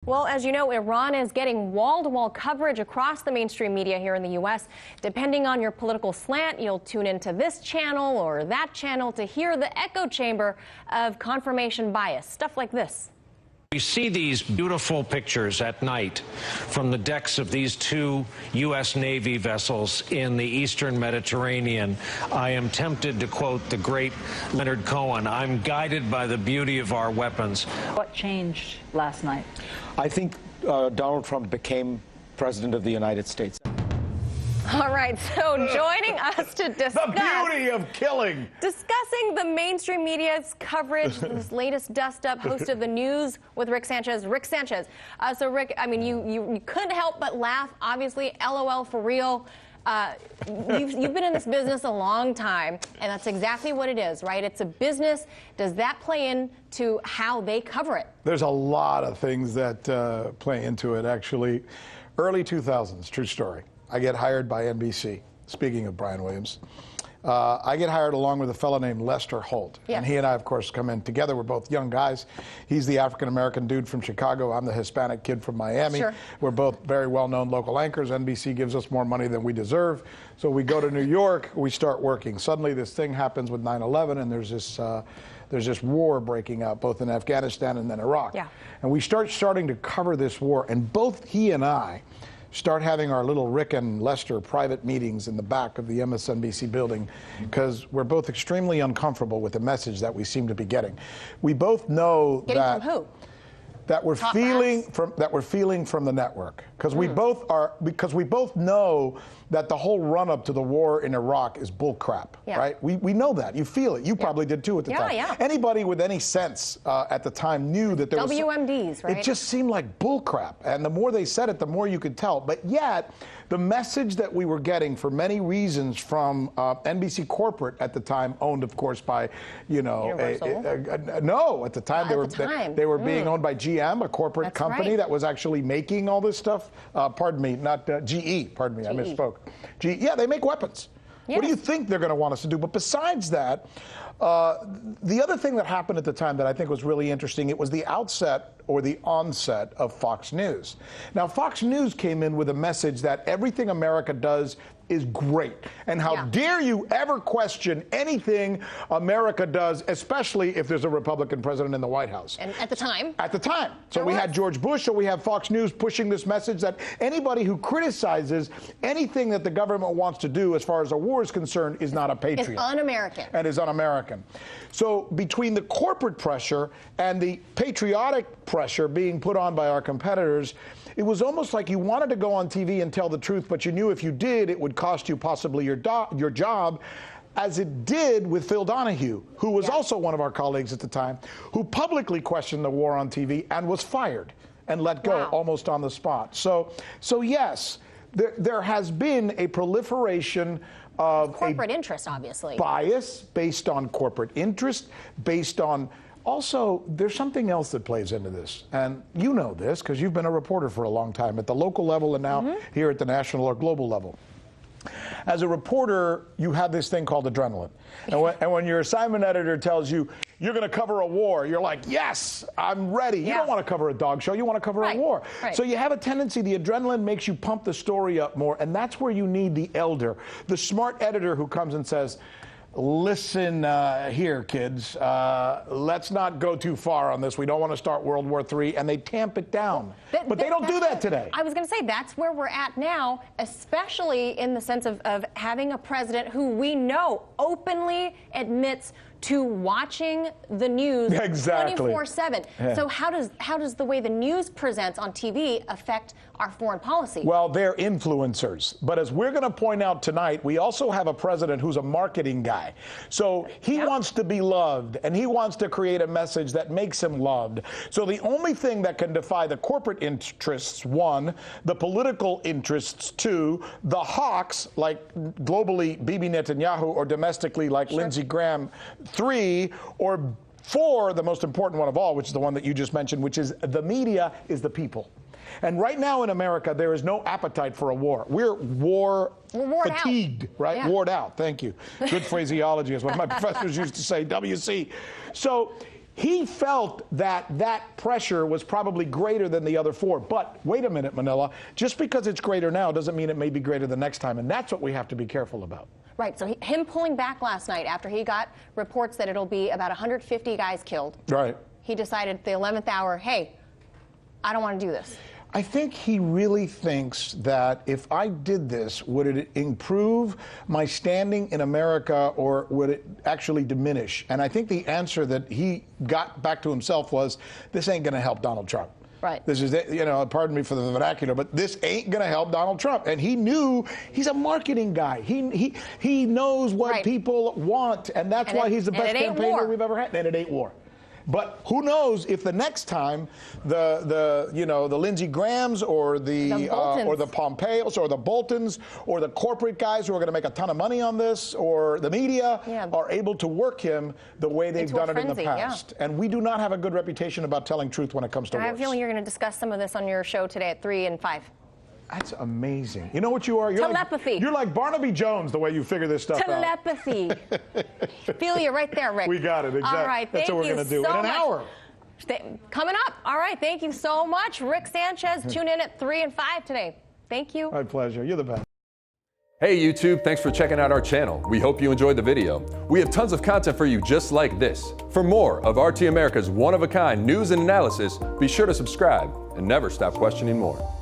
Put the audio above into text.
Well, as you know, Iran is getting wall-to-wall coverage across the mainstream media here in the U.S. Depending on your political slant, you'll tune into this channel or that channel to hear the echo chamber of confirmation bias, stuff like this. We see these beautiful pictures at night from the decks of these two U.S. Navy vessels in the eastern Mediterranean. I am tempted to quote the great Leonard Cohen, "I'm guided by the beauty of our weapons." What changed last night? I think Donald Trump became president of the United States. All right, so joining us to discuss the beauty of killing, discussing the mainstream media's coverage, this latest dust-up, host of the news with Rick Sanchez. Rick Sanchez. So Rick, I mean, you couldn't help but laugh. Obviously, LOL for real. You've been in this business a long time, and that's exactly what it is, right? It's a business. Does that play into how they cover it? There's a lot of things that play into it, actually. Early 2000s, true story. I get hired by NBC, speaking of Brian Williams. I get hired along with a fellow named Lester Holt. Yes. And he and I, of course, come in together. We're both young guys. He's the African-American dude from Chicago. I'm the Hispanic kid from Miami. Sure. We're both very well-known local anchors. NBC gives us more money than we deserve. So we go to New York, we start working. Suddenly this thing happens with 9/11, and there's this war breaking out, both in Afghanistan and then Iraq. Yeah. And we starting to cover this war, and both he and I start having our little Rick and Lester private meetings in the back of the MSNBC building because we're both extremely uncomfortable with the message that we seem to be getting. We both know Getting from who? That we're Top feeling brass? from the network, because we both know that the whole run-up to the war in Iraq is bull crap, Yeah. right? We know that. You feel it. You probably did too at the time. Yeah. Anybody with any sense at the time knew that there was WMDs, right? It just seemed like bull crap, and the more they said it, the more you could tell. But yet, the message that we were getting, for many reasons, from NBC corporate at the time, owned, of course, by, no, at the time they were being owned by GM, a corporate company that was actually making all this stuff. Pardon me, not GE. Pardon me, I misspoke. Yeah, they make weapons. Yes. What do you think they're going to want us to do? But besides that, the other thing that happened at the time that I think was really interesting, it was the outset or the onset of Fox News. Now, Fox News came in with a message that everything America does is great. And how dare you ever question anything America does, especially if there's a Republican president in the White House. And at the time. At the time. So we had George Bush, so we have Fox News pushing this message that anybody who criticizes anything that the government wants to do as far as a war is concerned is not a patriot. It's un-American. And is un-American. So between the corporate pressure and the patriotic pressure being put on by our competitors, it was almost like you wanted to go on TV and tell the truth, but you knew if you did, it would cost you possibly your job, as it did with Phil Donahue, who was also one of our colleagues at the time, who publicly questioned the war on TV and was fired and let go almost on the spot. So yes, there has been a proliferation of corporate interest, obviously. Bias based on corporate interest, based on also, there's something else that plays into this, and you know this because you've been a reporter for a long time at the local level and now here at the national or global level. As a reporter, you have this thing called adrenaline. And when your assignment editor tells you, you're going to cover a war, you're like, yes, I'm ready. You don't want to cover a dog show. You want to cover a war. Right. So you have a tendency, the adrenaline makes you pump the story up more, and that's where you need the elder, the smart editor who comes and says, listen here, kids, let's not go too far on this. We don't want to start World War III, and they tamp it down. But they don't do that today. I was going to say, that's where we're at now, especially in the sense of having a president who we know openly admits to watching the news 24/7. Yeah. So how does the way the news presents on TV affect our foreign policy? Well, they're influencers. But as we're going to point out tonight, we also have a president who's a marketing guy. So he wants to be loved, and he wants to create a message that makes him loved. So the only thing that can defy the corporate interests, one, the political interests, two, the hawks, like globally Bibi Netanyahu, or domestically like Lindsey Graham, three, or four, the most important one of all, which is the one that you just mentioned, which is the media, is the people. And right now in America, there is no appetite for a war. We're war fatigued, right? Yeah. Warred out. Thank you. Good phraseology is what my professors used to say, WC. So he felt that that pressure was probably greater than the other 4. But wait a minute, Manila, just because it's greater now doesn't mean it may be greater the next time, and that's what we have to be careful about. Right, so him pulling back last night after he got reports that it'll be about 150 guys killed. Right. He decided at the 11th hour, hey, I don't want to do this. I think he really thinks that if I did this, would it improve my standing in America or would it actually diminish? And I think the answer that he got back to himself was, this ain't going to help Donald Trump. Right. This is, you know, pardon me for the vernacular, but this ain't going to help Donald Trump. And he knew, he's a marketing guy. He knows what people want, and that's why he's the best campaigner we've ever had. And it ain't war. But who knows if the next time the Lindsey Grahams or the Pompeos or the Boltons or the corporate guys who are going to make a ton of money on this or the media are able to work him the way they've done it in the past. And we do not have a good reputation about telling truth when it comes to wars. I have a feeling you're going to discuss some of this on your show today at 3 and 5. That's amazing. You know what you are? You're Telepathy. You're like Barnaby Jones, the way you figure this stuff out. Telepathy. Feel you right there, Rick. We got it, exactly. All right, that's what we're going to do in an hour. Coming up. All right, thank you so much, Rick Sanchez. Tune in at 3 and 5 today. Thank you. My pleasure. You're the best. Hey YouTube, thanks for checking out our channel. We hope you enjoyed the video. We have tons of content for you just like this. For more of RT America's one-of-a-kind news and analysis, be sure to subscribe and never stop questioning more.